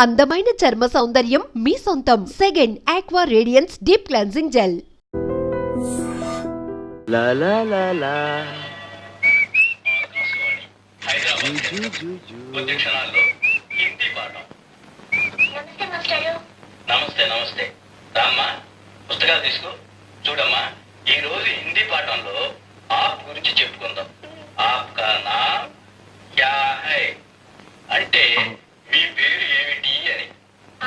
అందమైన చర్మ సౌందర్యం మీ సొంతం. Second aqua radiance deep cleansing gel. లా లా లా లా. నమస్తే నమస్తే రామ్మా, పుస్తకాలు తీసుకో. చూడమ్మా, ఈ రోజు హిందీ పాఠంలో ఆప్ గురించి చెప్పుకుందాం. ఆప్ కా నామ్ క్యా హై అంటే మీ పేరు ఏమిటి అని.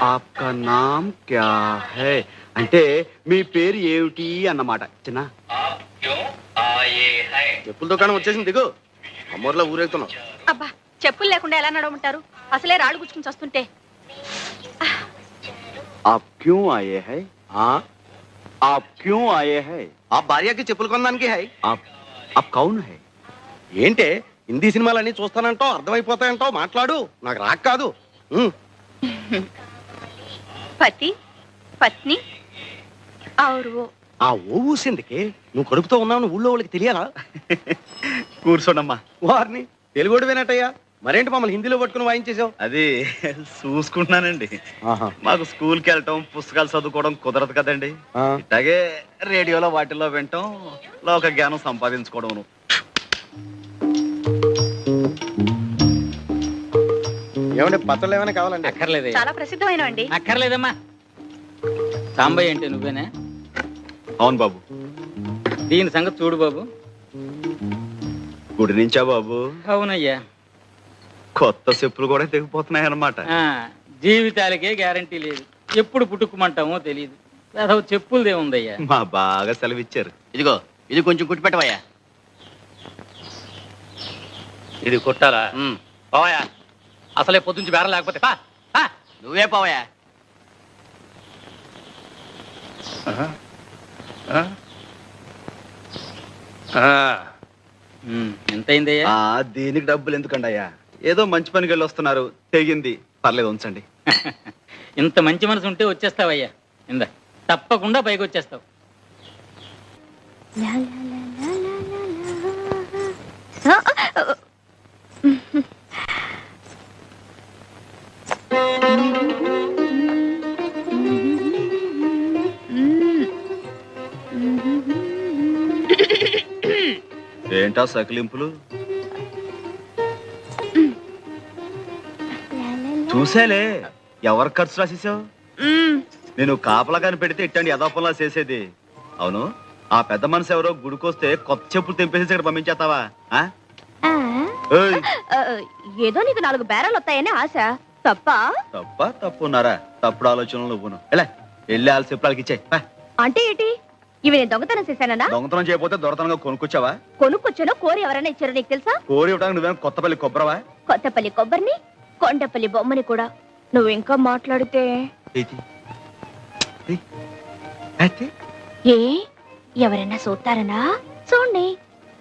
ఆప్కా నామ్ క్యా హై అంటే మీ పేరు ఏమిటి అన్నమాట. చిన్న ఆప్ క్యో ఆయే హై. చెప్పుల దుకాణం వచ్చేసింది, దిగు. అమ్మోర్లో ఊరేగుతున్నాం. అబ్బా, చెప్పులు లేకుండా ఎలా నడవమంటారు? అసలే రాళ్ళు గుచ్చుకుని వస్తుంటే. आप क्यों आए हैं? हाँ, आप क्यों आए हैं? ఆ భార్యకి చెప్పులు కొనడానికి హై. आप कौन है? ఏంటే హిందీ సినిమాలన్నీ చూస్తానంటావు, అర్థమైపోతాయంటావు, మాట్లాడు. నాకు రాక్ కాదు. పతి పత్ని ఔరు. ఆ ఓ ఊసిందికి నువ్వు కడుపుతో ఉన్నావు ఊళ్ళో వాళ్ళకి తెలియాలా? కూర్చోండమ్మా. వారిని తెలుగుడు వినట్టయ్యా, మరేంటి మమ్మల్ని హిందీలో పట్టుకుని వాయించేసావు? అది చూసుకుంటున్నానండి. మాకు స్కూల్కి వెళ్ళటం, పుస్తకాలు చదువుకోవడం కుదరదు కదండి. ఇట్లాగే రేడియోలో వాటిల్లో వినటం, లోక జ్ఞానం సంపాదించుకోవడం. ఏమంటే పత్రాలు ఏమైనా కావాలండి? అక్కర్లేదు. చాలా ప్రసిద్ధమైన అండి. అక్కర్లేదమ్మా. సాంబయ్య అంటే నువ్వేనా? అవును బాబు. దీని సంగతి చూడు బాబు. గుడి నుంచా బాబు? అవునయ్యా. కొత్త చెప్పులు కూడా తెగిపోతున్నాయి అన్నమాట. జీవితాలకే గ్యారంటీ లేదు, ఎప్పుడు పుట్టుకుమంటామో తెలియదు. అసలు చెప్పులదే ఉందయ్యా. మా బాగా సెలవిచ్చారు. ఇదిగో, ఇది కొంచెం కుట్టి పెట్టవయ్యా. ఇది కొట్టాలా? పోవయా, అసలే పొద్దుంచి బేరం లేకపోతే పా. నువ్వే పోవయ్యా. ఎంత అయిందయ్యా? దీనికి డబ్బులు ఎందుకండి అయ్యా? ఏదో మంచి పనికి వెళ్ళి వస్తున్నారు, తెగింది, పర్లేదు ఉంచండి. ఇంత మంచి మనసు ఉంటే వచ్చేస్తావయ్యా. ఇందా, తప్పకుండా పైకి వచ్చేస్తావు. ఏంటా సకిలింపులు? చూసేలే, ఎవరు ఖర్చు రాసేసావు? నేను కాపలా కాని పెడితే ఇట్టండి యథాపంలా చేసేది. అవును, ఆ పెద్ద మనసు ఎవరో గుడికొస్తే కొత్త చెప్పులు తెంపేసి ఇక్కడ పంపించేస్తావా? ఏదో నీకు 4 బేరాలు వస్తాయని ఆశ. తప్ప తప్పున్నారా? తప్పుడు ఆలోచనలు నువ్వును. ఎలా వెళ్ళి వాళ్ళ చెప్పులకి ఇచ్చాయి. అంటే ఏంటి? ఇవి నేను దొంగతనం చేశానా? దొంగతనం చేయకపోతే దొరతనంగా కొనుక్కొచ్చావా? కొనుక్కొచ్చానో కోరి ఎవరైనా ఇచ్చారో నీకు తెలుసా? కోరి ఇవ్వడానికి నువ్వేం కొత్తపల్లి కొబ్బరవా? కొత్తపల్లి కొబ్బరిని, కొండపల్లి బొమ్మని కూడా. నువ్వు ఇంకా మాట్లాడితే ఏ ఎవరైనా చూస్తారనా? చూడండి,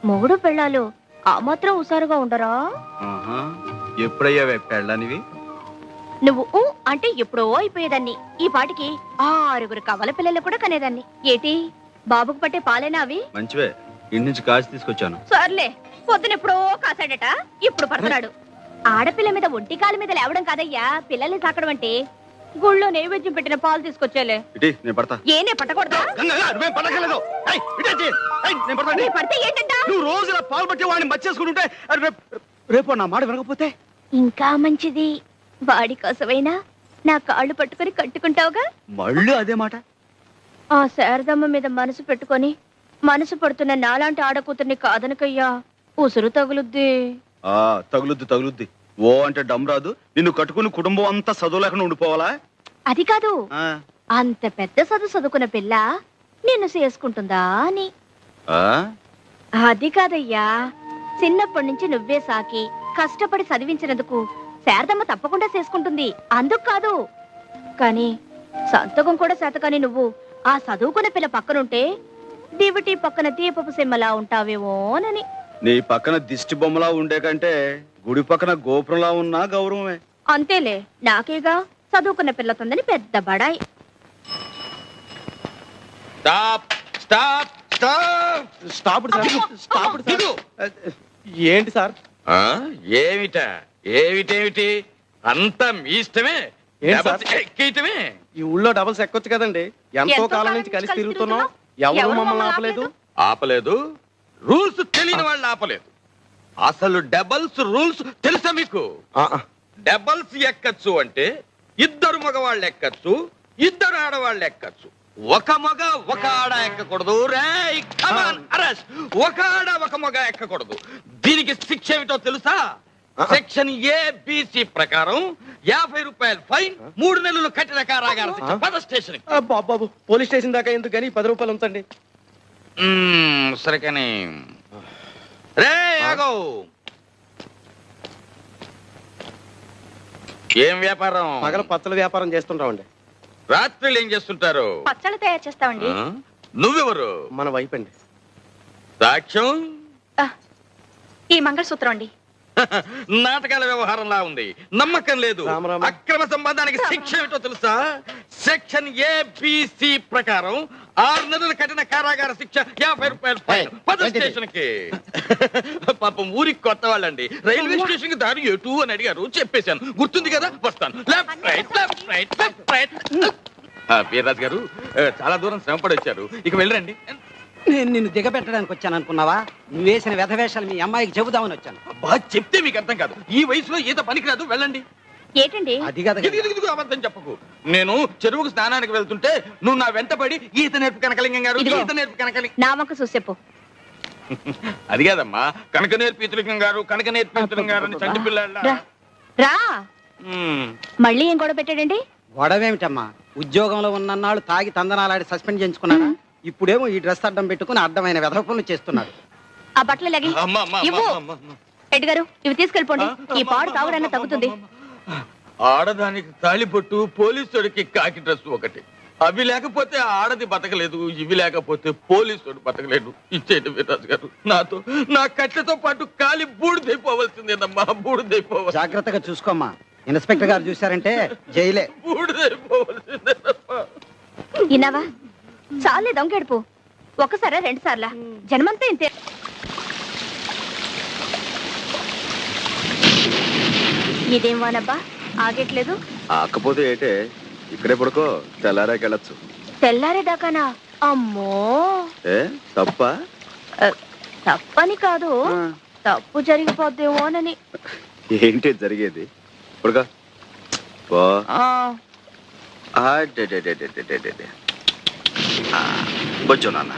మొగుడు పెళ్ళాలు ఆ మాత్రం హుషారుగా ఉండరా? ఎప్పుడయ్యావే పెళ్ళనివి? నువ్వు అంటే ఎప్పుడో అయిపోయేదాన్ని. ఈ పాటికి 6 కవల పిల్లలు కూడా కనేదాన్ని. ఏటి బాబుకు పట్టే పాలేనా అవి? మంచివే, ఇంటి నుంచి కాచి తీసుకొచ్చాను. సర్లే, పొద్దునెప్పుడో కాసాడట, ఇప్పుడు పడుతున్నాడు. ఆడపిల్ల మీద ఒంటి కాలు మీద లేవడం కాదయ్యా పిల్లల్ని సాకడం అంటే. గుళ్ళో నైవేద్యం పెట్టిన పాలు తీసుకొచ్చేలే. ఏనే పట్టకూడదా? పడితే ఏంటంటా? నువ్వు రోజు ఇలా పాలు పట్టి వాడిని మర్చేసుకుంటుంటే రేపు నా మాట వినకపోతే ఇంకా మంచిది. వాడి కోసమైనా నా కాళ్ళు పట్టుకుని కట్టుకుంటావుగా. మళ్ళీ అదే మాట. ఆ శారదమ్మ మీద మనసు పెట్టుకొని మనసు పడుతున్న నాలాంటి ఆడకూతుర్ని కాదనకయ్యా, ఉసురు తగులుద్ది. తగులుద్ది. ఓ అంటే డమ్ రాదు. నిన్ను కట్టుకుని కుటుంబం అంతా చదువు లేకుండా ఉండిపోవాలా? అది కాదు, అంత పెద్ద చదువుకున్న పిల్ల నిన్ను చేసుకుంటుందా అని. అది కాదయ్యా, చిన్నప్పటి నుంచి నువ్వే సాకి కష్టపడి చదివించినందుకు శారదమ్మ తప్పకుండా చేసుకుంటుంది. అందుకు కాదు, కానీ సంతకం కూడా శాతకాని నువ్వు ఆ చదువుకున్న పిల్ల పక్కనుంటే దివిటి పక్కన దీపపు సిమ్మలా ఉంటావేమోనని. నీ పక్కన దిష్టి బొమ్మలా ఉండే కంటే గుడి పక్కన గోపురంలా ఉన్నా గౌరవమే. అంతేలే, నాకేగా చదువుకున్న పిల్లతుందని పెద్ద బడాయి. ఏంటి సార్? ఏమిటా? ఏమిటేమిటి? అంతా మీ ఇష్టమే. ఏంటి సార్ ఎక్కేయటమే. ఈ ఊళ్ళో డబుల్స్ ఎక్కొచ్చు కదండి. ఎంతో కాలం నుంచి కలిసి తిరుగుతున్నాం, ఎవరు మమ్మల్ని ఆపలేదు. ఆపలేదు, రూల్స్ తెలియని వాళ్ళని ఆపలేదు. అసలు డబల్స్ రూల్స్ తెలుసా మీకు? డబల్స్ ఎక్కచ్చు అంటే ఇద్దరు మగవాళ్ళు ఎక్కచ్చు, ఇద్దరు ఆడవాళ్ళు ఎక్కచ్చు. ఒక మగ ఒక ఆడ ఎక్కకూడదు. రేయ్ కమాన్ అరెస్ట్. ఒక ఆడ ఒక మగ ఎక్కకూడదు. దీనికి శిక్ష ఏమిటో తెలుసా? సెక్షన్ ఏబిసి ప్రకారం 50 రూపాయలు ఫైన్, 3 నెలలు కఠిన కారాగార శిక్ష. పద స్టేషన్. బాబు పోలీస్ స్టేషన్ దాకా ఎందుకు కానీ 10 రూపాయలు ఉంచండి. సరే కానీ రే ఆగో. ఏం వ్యాపారం? పగల పచ్చల వ్యాపారం చేస్తుంటామండి. రాత్రులు ఏం చేస్తుంటారు? పచ్చళ్ళు తయారు చేస్తామండి. ఆ? నువ్వెవరు? మన వైపు అండి. సాక్ష్యం? ఈ మంగళసూత్రం అండి. నాటకాల వ్యవహారంలా ఉంది, నమ్మకం లేదు. రామరామ. అక్రమ సంబంధానికి శిక్ష ఏమిటో తెలుసా? సెక్షన్ ఏబిసి ప్రకారం 6 నెలల కఠిన కారాగార శిక్ష, 50 రూపాయలు ఫైన్. పద స్టేషన్ కి. పాపం ఊరికి కొత్త వాళ్ళండి. రైల్వే స్టేషన్ కి దారి ఎటు అని అడిగారు, చెప్పేశాను. గుర్తుంది కదా? వస్తాను. Left right left right left right. Veerraju గారు చాలా దూరం శ్రమపడి వచ్చారు, ఇక వెళ్ళండి. నేను నిన్ను దిగబెట్టడానికి వచ్చాను అనుకున్నావా? నువ్వు వేసిన వ్యధవేషాలు మీ అమ్మాయికి చెబుదామని వచ్చాను. అబ్బా, చెప్తే మీకు అర్థం కాదు. ఈ వయసులో ఈత పనికిరాదు, వెళ్ళండి. ఏంటండి? అది కదా ఇదిగో అబద్ధం చెప్పకు. నేను చెరువుకు స్నానానికి వెళ్తుంటే నువ్వు నా వెంటపడి ఈత నేర్పు కనకలింగం గారు, ఇదిగో. ఈత నేర్పు కనకలి. నా వంక చూసేపు. అది కాదమ్మా, కనక నేర్పు ఈతలింగం గారు, కనక నేర్పు ఈతలింగం గారు అని చంటి పిల్లల. రా రా. మళ్ళీ ఏం గొడవ పెట్టాడండి? గొడవేమిటమ్మా? ఉద్యోగంలో ఉన్నన్నాళ్ళు తాగి తందనాలాడి సస్పెండ్ చేయించుకున్నాడా? ఇప్పుడేమో ఈ డ్రెస్ అడ్డం పెట్టుకుని అడ్డమైన వెధవ పనులు చేస్తున్నాడు. ఆ బట్టలు లగి ఇవ్వు. రెడ్డి గారు, ఇవి తీసుకెళ్ళిపోండి. ఈ పాడు తాగుడన్నా తగ్గుతుంది. ఆడదానికి తాళిబొట్టు, పోలీసుడికి కాకి డ్రెస్ ఒకటి. అవి లేకపోతే ఆడది బతకలేదు, ఇవి లేకపోతే పోలీసుడు బతకలేదు. ఇచ్చేయండి వీర్రాజు గారు. నాతో నా కట్టెతో పాటు కాలి బూడిదైపోవలసిందేనమ్మా, బూడిదైపోవాలి. జాగ్రత్తగా చూసుకోమ్మా. ఇన్స్పెక్టర్ గారు చూశారంటే జైలే. బూడిదైపోవలసిందేనమ్మా. ఇన్నావా? చాలే దొంగెడుపు. ఒక్కసారా 2 సార్లా? జన్మంతా ఇంతే. ఇదేం వానబ్బా, ఆగట్లేదు. ఆకపోతే ఏటే, ఇక్కడే పడుకో, తెల్లారాకెళ్ళచ్చు. తెల్లారేదాకానా? అమ్మో. ఏ తప్ప? తప్పని కాదు, తప్పు జరిగిపోద్దేమోనని. ఏంటి జరిగేది? పడుకో. బొచ్చు నాన్న.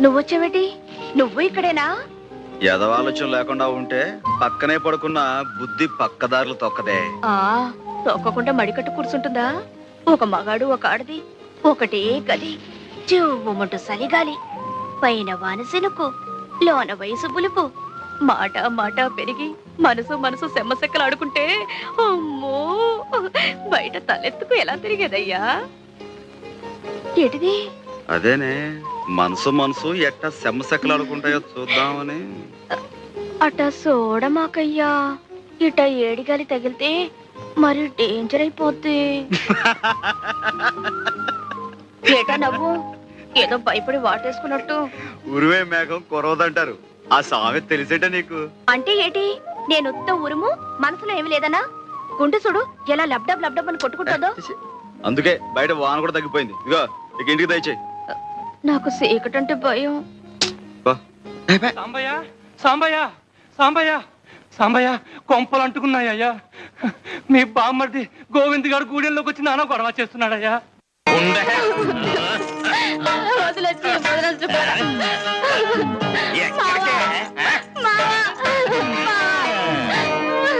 నువ్వొచ్చేవేటి? నువ్వు ఇక్కడేనా? ఎదవాలోచన లేకుండా ఉంటే పక్కనే పడుకున్న బుద్ధి పక్కదారులు తొక్కదే. తొక్కకుండా మడికట్టు కూర్చుంటుందా? ఒక మగాడు ఒక ఆడది ఒకటే గది, చెవుమంటూ సలిగాలి, పైన వానసెనుకు, లోన వయసు పులుపు, మాట మాట పెరిగి మనసు మనసు సెమ్మసెక్కలాడుకుంటే అమ్మో, బయట తలెత్తుకు ఎలా తిరిగేదయ్యా? ఏటిది? అదేనే, మనసు మనసు ఎట్ట సెమ్మసెక్కలాడుకుంటాయో చూద్దామని. అట చూడమాకయ్యా, ఇట ఏడిగాలి తగిలితే మరి డేంజర్ అయిపోద్ది. ఏటా నవ్వు? ఏదో భయపడి వాటేసుకున్నట్టు. ఉరువే మేఘం కురవదంటారు, ఆ సామెత తెలిసేట నీకు? అంటే ఏటి? నేను ఉత్త ఉరుము, మనసులో ఏమి లేదనా? గుండె చూడు ఎలా లబ్డబ్ లబ్డబ్ అని కొట్టుకుంటుందో. అందుకే బయట వాన కూడా తగ్గిపోయింది. ఇగో ఇక ఇంటికి దయచేయి. నాకు చీకటంటే భయం. సాంబయ్య సాంబయ్య సాంబయ్య సాంబయ్య, కొంపలు అంటుకున్నాయ్యా. మీ బామ్మర్ది గోవింద్ గారు గూడెంలోకి వచ్చి నాన్న గొడవ చేస్తున్నాడయ్యా.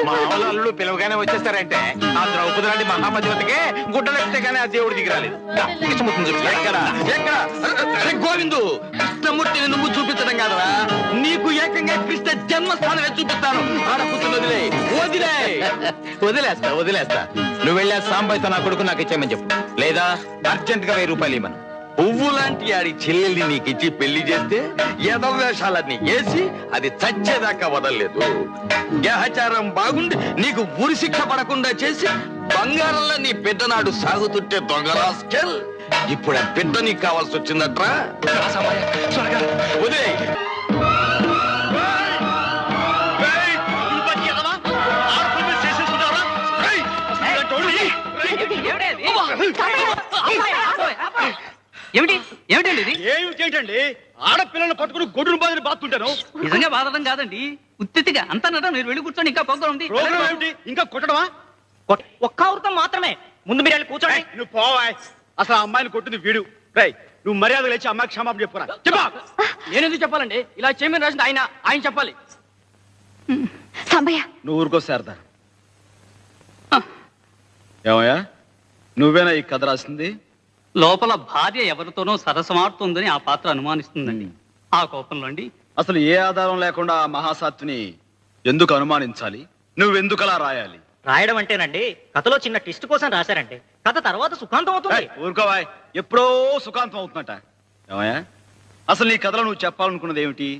మామూలు అల్లుడు పిలవగానే వచ్చేస్తారంటే ఆ ద్రౌపది లాంటి మహాపతివతికే గుడ్డలు ఎక్కితే కానీ ఆ దేవుడు దిగిరాలేదు. గోవిందు, కృష్ణమూర్తిని నువ్వు చూపించడం కాదరా, నీకు ఏకంగా కృష్ణ జన్మస్థానమే చూపిస్తాను. ఆడపుత్రులు వదిలేస్తా. నువ్వు వెళ్ళా సాంబయ్యతో నా కొడుకు నాకు ఇచ్చేయమని చెప్పు, లేదా అర్జెంట్ గా 1000 రూపాయలు ఇవ్వను. పువ్వు లాంటి ఆడి చెల్లెల్ని నీకిచ్చి పెళ్లి చేస్తే ఎదవేషాలన్నీ వేసి అది చచ్చేదాకా వదలలేదు. గ్రహచారం బాగుండి నీకు ఉరి శిక్ష పడకుండా చేసి బంగారంలో నీ బిడ్డనాడు సాగుతుంటే దొంగరాస్కెల్, ఇప్పుడు ఆ బిడ్డ నీకు కావాల్సి వచ్చిందట్రా. వదిలే. మీకేంటండి ఆడపిల్లలను పట్టుకుని గొడ్డును బాధని బాతుంటాను. నిజంగా బాధడం కాదండి, ఉత్తిగా అంతా నడం. మీరు వెళ్ళి కూర్చొని ఇంకా ప్రోగ్రాం ఉంది. ప్రోగ్రామ్ ఏమిటి? ఇంకా కొట్టడమా? ఒక్క అవృతం మాత్రమే. ముందు మీరు వెళ్ళి కూర్చోండి. నువ్వు పోవాయ్. అసలు ఆ అమ్మాయిని కొట్టింది వీడు. రై, నువ్వు మర్యాద లేచి అమ్మాయికి క్షమాపణ చెప్పురా. చెప్పా. నేనెందుకు చెప్పాలండి? ఇలా చేయమని రాసింది ఆయన చెప్పాలి. సాంబయ్య నువ్వు ఊరుకో శారదా. ఏమయ్యా, నువ్వేనా ఈ కథ రాసింది? లోపల భార్య ఎవరితోనో సరసమాడుతుందని ఆ పాత్ర అనుమానిస్తుందండి. ఆ కోపంలో అండి. అసలు ఏ ఆధారం లేకుండా ఆ మహాసాత్విని ఎందుకు అనుమానించాలి? నువ్వెందుకు అలా రాయాలి? రాయడం అంటేనండి కథలో చిన్న ట్విస్ట్ కోసం రాశారంటే కథ తర్వాత సుఖాంతం అవుతుంది. ఊరుకోవాయ్, ఎప్పుడో సుఖాంతం అవుతుందట. ఏమయ్యా, అసలు నీ కథలో నువ్వు చెప్పాలనుకున్నది ఏమిటి?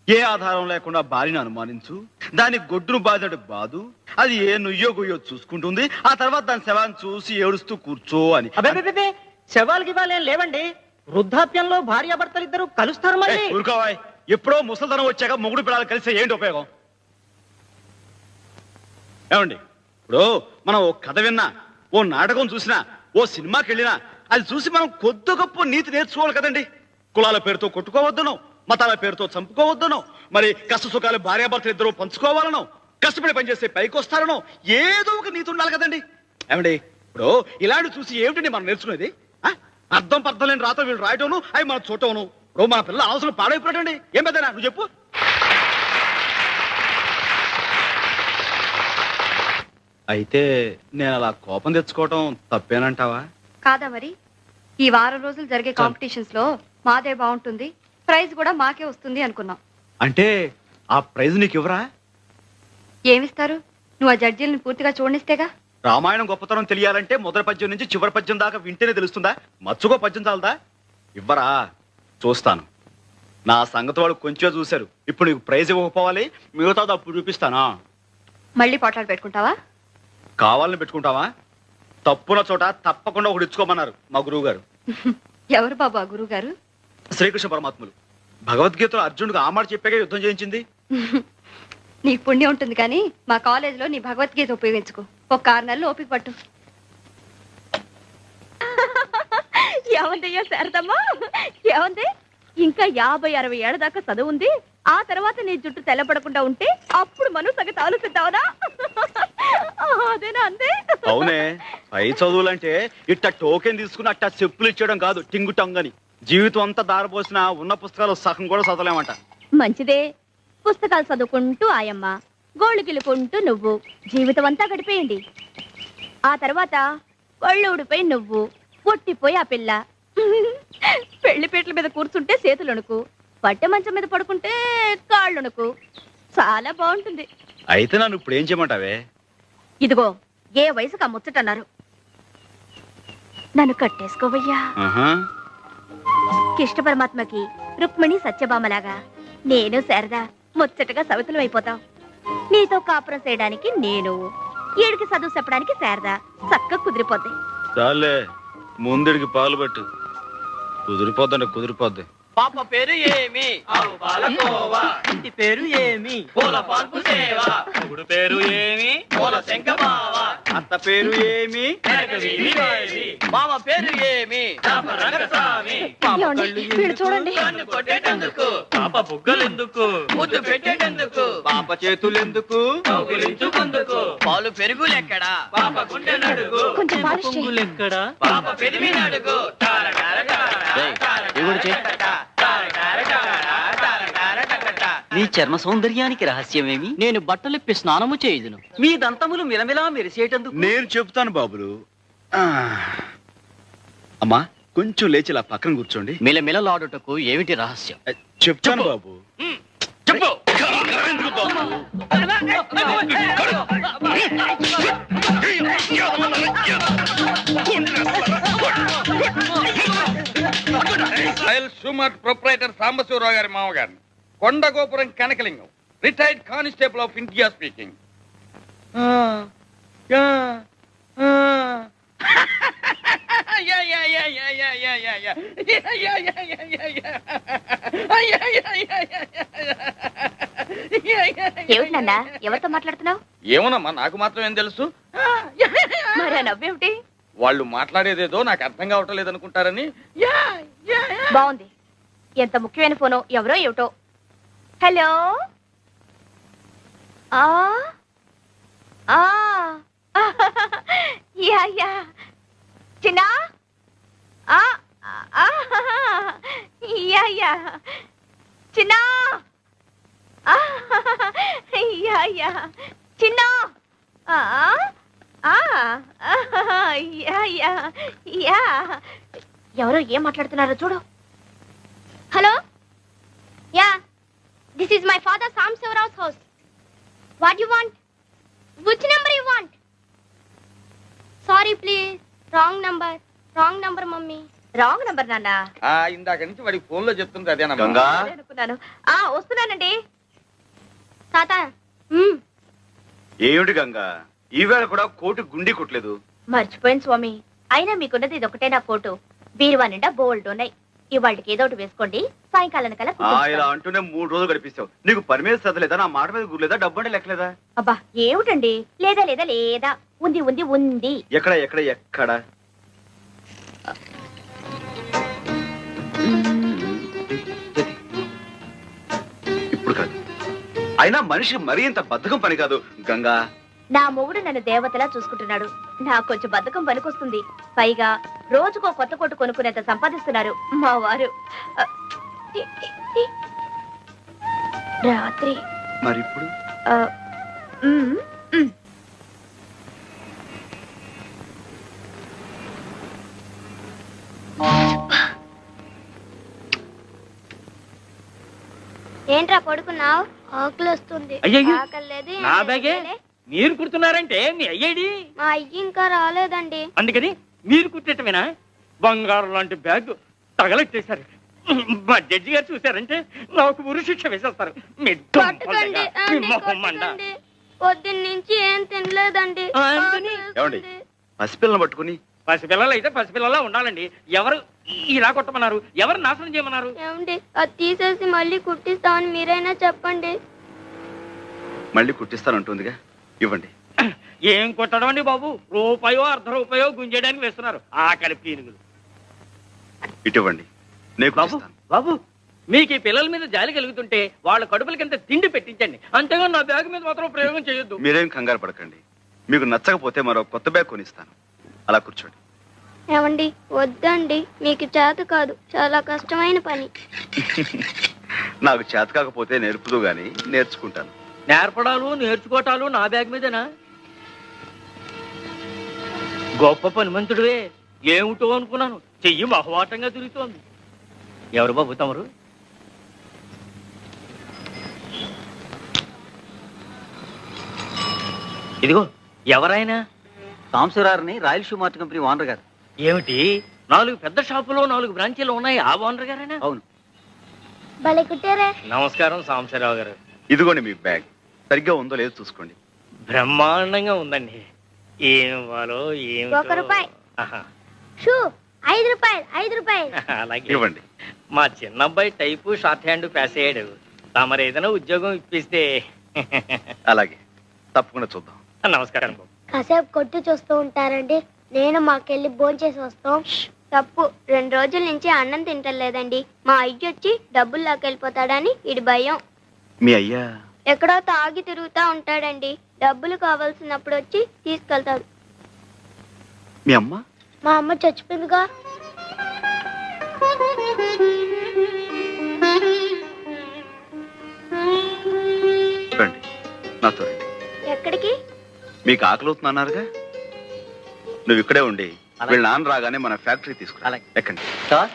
ఏ ఆధారం లేకుండా భార్యను అనుమానించు, దాని గొడ్డును బాధడు బాదు, అది ఏ నుయ్యో గుయ్యో చూసుకుంటుంది, ఆ తర్వాత దాని శవాన్ని చూసి ఏడుస్తూ కూర్చో అని. అబ్బే శవాలకి ఇవ్వాలేం లేవండి. వృద్ధాప్యంలో భార్యాభర్తలు ఇద్దరు కలుస్తారు మళ్ళీ. ఊరుకోవాయ్, ఎప్పుడో ముసలితనం వచ్చాక మొగుడు పిల్లలు కలిస్తే ఏంటి ఉపయోగం? ఏమండి, ఇప్పుడు మనం ఓ కథ విన్నా, ఓ నాటకం చూసినా, ఓ సినిమాకి వెళ్ళినా అది చూసి మనం కొద్ది గొప్ప నీతి నేర్చుకోవాలి కదండి. కులాల పేరుతో కొట్టుకోవద్దనో, మతాల పేరుతో చంపుకోవద్దనో, మరి కష్ట సుఖాలు భార్యాభర్తలు ఇద్దరు పంచుకోవాలనో, కష్టపడి పనిచేస్తే పైకి వస్తారనో ఏదో ఒక నీతి ఉండాలి కదండి. ఏమండి, ఇప్పుడు ఇలాంటి చూసి ఏమిటండి మనం నేర్చుకునేది? అర్థం పర్థం లేని రాత వీళ్ళు రాయటం, అవి మనం చూడటం. ఇప్పుడు మన పిల్లలు అవసరం పాడైపోయాడండి. ఏం పెద్దనా నువ్వు చెప్పు. అయితే నేను అలా కోపం తెచ్చుకోవటం తప్పేనంటావా? కాదా మరి? ఈ వారం రోజులు జరిగే కాంపిటీషన్స్ లో మాదే బాగుంటుంది, ప్రైజ్ కూడా మాకే వస్తుంది అనుకున్నాం. అంటే ఆ ప్రైజ్ నీకు ఇవ్వరా? ఏమిస్తారు? నువ్వు ఆ జడ్జీలను పూర్తిగా చూడనిస్తేగా. రామాయణం గొప్పతనం తెలియాలంటే మొదటి పద్యం నుంచి చివరి పద్యం దాకా వింటేనే తెలుస్తుందా? మచ్చుకో పద్యం చాలదా? ఇవ్వరా? చూస్తాను. నా సంగతి వాళ్ళు కొంచెం చూశారు. ఇప్పుడు నీకు ప్రైజ్ ఇవ్వకపోవాలి, మిగతాది అప్పుడు చూపిస్తానా? మళ్ళీ పోట్లాడు పెట్టుకుంటావా? కావాలని పెట్టుకుంటావా? తప్పున చోట తప్పకుండా ఒకటి ఇచ్చుకోమన్నారు మా గురువు గారు. ఎవరు బాబు ఆ గురువు గారు? శ్రీకృష్ణ పరమాత్ములు. భగవద్గీతలో అర్జునుడికి ఆ మాట చెప్పాక యుద్ధం చేయించింది. నీకు పుణ్యం ఉంటుంది కానీ మా కాలేజీలో నీ భగవద్గీత ఉపయోగించుకో. ఒక 6 నెలలు ఓపిక పట్టు. ఏమందయ్యా శారదమ్మా, ఏమంది? ఇంకా 50-60 ఏళ్ల దాకా చదువు ఉంది. ఆ తర్వాత నీ జుట్టు తెల్లబడకుండా ఉంటే అప్పుడు మనం సంగతి ఆలోచిద్దావునా? అదేనా అందే? అవునే, పై చదువులంటే ఇట్ట టోకెన్ తీసుకుని అట్ట చెప్పులు ఇచ్చేయడం కాదు, టింగు టంగని. జీవితం అంతా దారపోసిన ఉన్న పుస్తకాలు సగం కూడా చదవలేమంట. మంచిదే. పుస్తకాలు చదువుకుంటూ ఆయమ్మ, గోళ్ళు గిలుకుంటూ నువ్వు జీవితం అంతా గడిపేయండి. ఆ తర్వాత ఒళ్ళు ఊడిపోయి నువ్వు, పొట్టిపోయి ఆ పిల్ల. పెళ్లిపేటల మీద కూర్చుంటే చేతులొణుకు, పట్టె మంచం మీద పడుకుంటే కాళ్ళొణుకు. చాలా బాగుంటుంది. అయితే నన్ను ఇప్పుడు ఏం చేయమంటావే? ఇదిగో, ఏ వయసుకు ఆ ముచ్చటన్నారు. నన్ను కట్టేసుకోవయ్యా. కృష్ణ పరమాత్మకి రుక్మిణి సత్యభామలాగా నేను శారదా ముచ్చటగా సవితులు అయిపోతాం. నీతో కాపురం చేయడానికి నేను, ఈడికి చదువు చెప్పడానికి శారదా చక్కగా కుదిరిపోద్ది. చాలే, ముందుడికి పాలు పెట్టు. కుదిరిపోద్దండి, కుదిరిపోద్ది. పాప పేరు ఏమి? ఆవు పాలకోవా. ఇంటి పేరు ఏమి? పూల పాల్పు సేవ. మొగుడు పేరు ఏమి? పూల శంఖమావ. అత్త పేరు ఏమి? మామ పేరు ఏమి? రంగస్వామి. పాప కళ్ళు వీడు చూడండి. కన్ను కొట్టేటందుకు, పాప బుగ్గలెందుకు, ముద్దు పెట్టేటందుకు, పాప చేతులెందుకు, కౌగిలించుకుందుకు, పాలు పెరుగులెక్కడా, పాప గుండె నడుగు, కొంచెం పాలిష్ చెయ్యి. పువ్వులెక్కడా, పాప పెరిమి నడుగు. నీ చర్మ సౌందర్యానికి రహస్యమేమి? నేను బట్టలిప్పి స్నానము చేయుదును. మీ దంతములు మిలమిలా మెరిసేటందుకు నేను చెప్తాను బాబులు. అమ్మా, కొంచెం లేచి ఇలా పక్కన కూర్చోండి. మిలమిలలాడుటకు ఏమిటి రహస్యం? చెప్తాను బాబు. చెప్పు. ప్రొప్రైటర్ సాంబశివరావు గారి మామగారిని, Kondagopuram Kanakalingam, retired constable of India speaking. ఏమిటి నాన్న, ఎవరితో మాట్లాడుతున్నావు? ఏమోనమ్మా, నాకు మాత్రం ఏం తెలుసు. మరి ఆ నవ్వేమిటి? వాళ్ళు మాట్లాడేదేదో నాకు అర్థం కావటం లేదనుకుంటారని. బాగుంది. ఎంత ముఖ్యమైన ఫోనో ఎవరో ఏమిటో. హలో. ఆ ఆ యా యా చిన్న ఆ ఆ యా యా చిన్న ఆ యా యా చిన్న ఆ ఆ యా యా యా ఎవరో ఏం మాట్లాడుతున్నారో చూడు. Hello. Yeah, this is my father Sambasivarao's house. What you want? Which number you want? Sorry please, wrong number. Wrong number mummy. Wrong number నాన్న. ఇందాక నుంచి వాడికి ఫోన్ లో చెప్తుంది అదేనమ్మా. గంగా అదే అనుకున్నాను. వస్తున్నానండి తాత. ఏమిటి గంగా ఈవేళ కూడా కోటు గుండి కొట్టలేదు? మర్చిపోయింది స్వామి. అయినా మీకున్నది ఇది ఒకటే నా కోటు. బీరువా నిండా బోల్డ్ ఉన్నాయి. ఇవాళకి ఏదో ఒకటి వేసుకోండి, సాయంకాలం కల్లా ఇలా కుట్టిస్తాను. అంటూనే 3 రోజులు గడిపిస్తావు. నీకు పని మీద శ్రద్ధ లేదా? నా మాట మీద గుర్లేదా? డబ్బు అంటే లెక్కలేదా? అబ్బా ఏమిటండి, లేదా లేదా లేదా, ఉంది ఉంది ఉంది. ఎక్కడ ఎక్కడ ఎక్కడ? ఇప్పుడు కాదు. అయినా మనిషికి మరీ ఇంత బద్ధకం పని కాదు గంగా. నా మొగుడు నన్ను దేవతలా చూసుకుంటున్నాడు. నాకు కొంచెం బద్ధకం పనికొస్తుంది. పైగా రోజుకో కొత్త కొట్టు కొనుక్కునేంత సంపాదిస్తున్నారు మా వారు. రాత్రి మరి ఇప్పుడు ఉమ్, ఉమ్. ఏంట్రా పడుకున్నావు? ఆకలి వస్తుంది. అయ్యయ్యో, ఆకలి లేదు, ఏం నా లేదు. బ్యాగే మీరు కుడుతున్నారంటే మీ అయ్యేడి. మా అయ్యి ఇంకా రాలేదండి. అందుకని మీరు కుట్టేటమేనా? బంగారం లాంటి బ్యాగ్ తగలెట్టేశారు. మా జడ్జి గారు చూశారంటే నాకు ఉరి శిక్ష వేసేస్తారు. మీ పట్టుకోండి, అండి, కొట్టకండి. పొద్దున్న నుంచి ఏం తినలేదండి. అందుకని ఏమండి పసిపిల్లని పట్టుకుని? పసిపిల్లలు అయితే పసిపిల్లలా ఉండాలండి. ఎవరు ఇలా కొట్టమన్నారు? ఎవరు నాశనం చేయమన్నారు? ఏమండి అది తీసేసి మళ్ళీ కుట్టిస్తామని మీరైనా చెప్పండి. మళ్ళీ కుట్టిస్తానంటుందిగా, ఇవ్వండి. ఏం కొట్టడం అండి బాబు? రూపాయో అర్ధ రూపాయో గుంజేయడానికి వేస్తున్నారు ఆకలి పీనుగులు. ఇటువంటి నేను బాబు కుట్టిస్తాను. బాబు, మీకు ఈ పిల్లల మీద జాలి కలుగుతుంటే వాళ్ళ కడుపులకింత తిండి పెట్టించండి. అంతేగా నా బ్యాగ్ మీద మాత్రం ప్రయోగం చేయొద్దు. మీరేం కంగారు పడకండి. మీకు నచ్చకపోతే మరో కొత్త బ్యాగ్ కొనిస్తాను. అలా కూర్చోండి. ఏమండి వద్దండి, మీకు చేత కాదు, చాలా కష్టమైన పని. నాకు చేత కాకపోతే నేర్పుదు గాని నేర్చుకుంటాను. నేర్పడాలు నేర్చుకోవటాలు నా బ్యాగ్ మీదేనా? గొప్ప పనిమంతుడివే. ఏమిటో అనుకున్నాను, చెయ్యి బహువాటంగా తిరుగుతోంది. ఎవరు బాబు తమరు? ఇదిగో ఎవరైనా? సాంబశివరావుని royal shoe mart company owner గారు. ఏమిటి 4 పెద్ద షాపులో 4 బ్రాంచీలు ఉన్నాయి, ఆ ఓనర్ గారేనా? అవును. భలే కుట్టారే. నమస్కారం సాంబశివరావు గారు. ఇదిగోండి మీ బ్యాగ్. సరిగ్గా ఉందో లేదో చూసుకోండి. బ్రహ్మాండంగా ఉందండి. ఏం ఇవ్వాలో ఏం 1 రూపాయి. షూ 5 రూపాయలు, 5 రూపాయలు. అలాగే ఇవ్వండి. మా చిన్న అబ్బాయి టైపు షార్ట్ హ్యాండ్ పాస్ అయ్యాడు. తమరు ఏదైనా ఉద్యోగం ఇప్పిస్తే. అలాగే, తప్పకుండా చూద్దాం. నమస్కారం బాబు. కాసేపు కొట్టు చూస్తూ ఉంటారండి, నేను మాకెళ్ళి భోంచేసి వస్తాం. తప్పు, 2 రోజుల నుంచి అన్నం తింటలేదండి. మా అయ్య వచ్చి డబ్బులు లాకెళ్ళిపోతాడని ఇడి భయం. మీ అయ్యా ఎక్కడో తాగి తిరుగుతా ఉంటాడండి. డబ్బులు కావాల్సినప్పుడు వచ్చి తీసుకెళ్తాడు. మీ అమ్మ? మా అమ్మ చచ్చిపోయిందిగా. రండి, నాతో రండి. ఎక్కడికి? మీకు ఆకలి అవుతుందన్నారుగా, నువ్వు ఇక్కడే ఉండి అలాగే. వీళ్ళ నాన్న రాగానే మన ఫ్యాక్టరీ తీసుకురా. అలాగే. ఎక్కండి. సార్,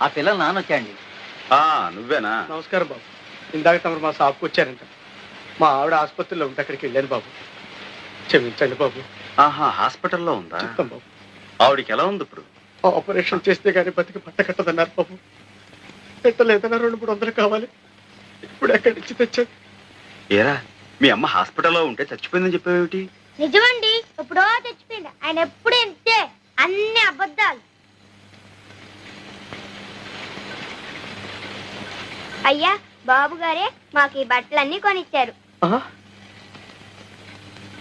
ఆ పిల్లలు నాన్న వచ్చాయండి. నువ్వేనా? నమస్కారం బాబు. ఇందాక తమరు మా షాప్కి వచ్చారంట. మా ఆవిడ ఆసుపత్రిలో ఉంటే అక్కడికి వెళ్ళాను బాబు. క్షమించండి బాబు. ఆహా, హాస్పిటల్లో ఉందా? చెప్తాం బాబు. ఆవిడికి ఎలా ఉంది ఇప్పుడు? ఆపరేషన్ చేస్తే గానీ బతికి పట్టకట్టదన్నారు బాబు. పెట్టలేదన్నా 200-300 కావాలి. ఇప్పుడు ఎక్కడి నుంచి తెచ్చాను? ఏరా, మీ అమ్మ హాస్పిటల్లో ఉంటే చచ్చిపోయిందని చెప్పేవేమిటి? నిజమండి, ఎప్పుడో చచ్చిపోయింది. ఆయన ఎప్పుడు ఇంతే, అన్ని అబద్ధాలు. అయ్యా, బాబు గారే మాకు ఈ బట్టలన్నీ కొనిచ్చారు.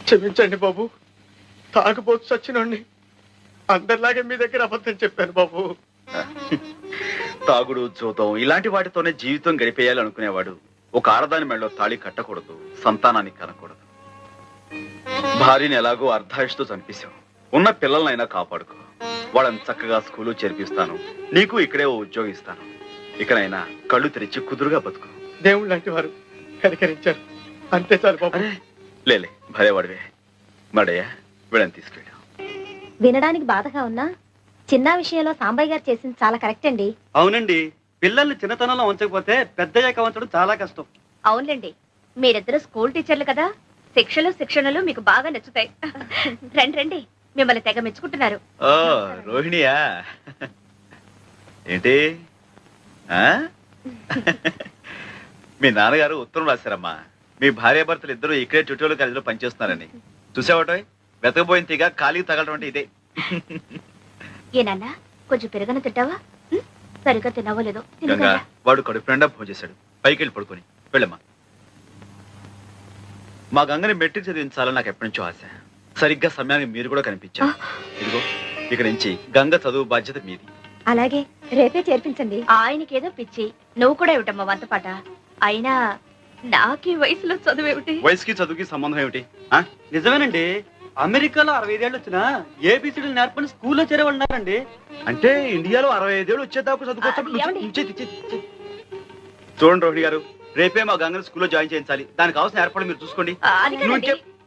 క్షమించండి బాబు, తాగుబోతు చచ్చినోడిని. అందరిలాగే మీ దగ్గర అబద్ధం చెప్పాను బాబు. తాగుడు జూతం ఇలాంటి వాటితోనే జీవితం గడిపేయాలి అనుకునేవాడు ఒక ఆడదాని మెడలో తాళి కట్టకూడదు, సంతానాన్ని కనకూడదు. భార్యని ఎలాగో అర్ధాయుషతో చంపేశావు. ఉన్న పిల్లలనైనా కాపాడుకో. వాళ్ళని చక్కగా స్కూలు చేర్పిస్తాను. నీకు ఇక్కడే ఓ ఉద్యోగం ఇస్తాను. ఇకనైనా కళ్ళు తెరిచి కుదురుగా బతుకు. దేవుళ్ళు లాంటి వారు కనికరించారు, అంతే చాలు బాబు. అరే లేలే భలేవాడివే. మడయ్యా వీళ్ళని తీసుకెళ్ళాం. వినడానికి బాధగా ఉన్నా చిన్న విషయంలో సాంబయ్య గారు చేసింది చాలా కరెక్ట్ అండి. అవునండి, పిల్లల్ని చిన్నతనంలో ఉంచకపోతే పెద్దయ్యాక ఉంచడం చాలా కష్టం. అవునులేండి, మీరిద్దరు స్కూల్ టీచర్లు కదా, శిక్షణలు మీకు బాగా నచ్చుతాయి. రండి రండి, మిమ్మల్ని తెగ మెచ్చుకుంటున్నారు. ఓ రోహిణియా, ఏంటి ఆ? మీ నాన్నగారు ఉత్తరం రాశారమ్మా. మీ భార్యాభర్తలు ఇద్దరు ఇక్కడే చుట్టూలు కాలేజీలో పనిచేస్తున్నారని. చూసావటో వెతకపోయిన తీగ ఖాళీ తగలటం అంటే ఇదే. ఏనన్నా కొంచెం పెరగన తింటావా? సరిగ్గా తిన్నావో లేదో గంగా వాడు కడుపు నిండా భోజేశాడు. పైకి వెళ్ళి పడుకొని వెళ్ళమ్మా. మా గంగని మెట్రిక్ చదివించాలని నాకు ఎప్పటి నుంచో ఆశ. సరిగ్గా సమయానికి మీరు కూడా కనిపించారు. ఇదిగో ఇక నుంచి గంగ చదువు బాధ్యత మీది. అలాగే రేపే చేర్పించండి. ఆయనకేదో పిచ్చి, నువ్వు కూడా ఏమిటమ్మా వంతపాట. అయినా నాకీ వయసులో చదువేమిటి? వయసుకి చదువుకి సంబంధం ఏమిటి? నిజమేనండి, అమెరికాలో 65 ఏళ్ళు వచ్చినా ఏబిసిడీలు నేర్పని స్కూల్లో చేరేవాళ్ళు ఉన్నారండి. అంటే ఇండియాలో 65 ఏళ్ళు వచ్చేదాకా ఏమండి? చదువుకోవచ్చు. చూడండి రోహిణి గారు, రేపే మా గంగని స్కూల్లో జాయిన్ చేయించాలి. దానికి కావాల్సిన ఏర్పాట్లు మీరు చూసుకోండి. అది కాదండి. నువ్వు ఇంకే-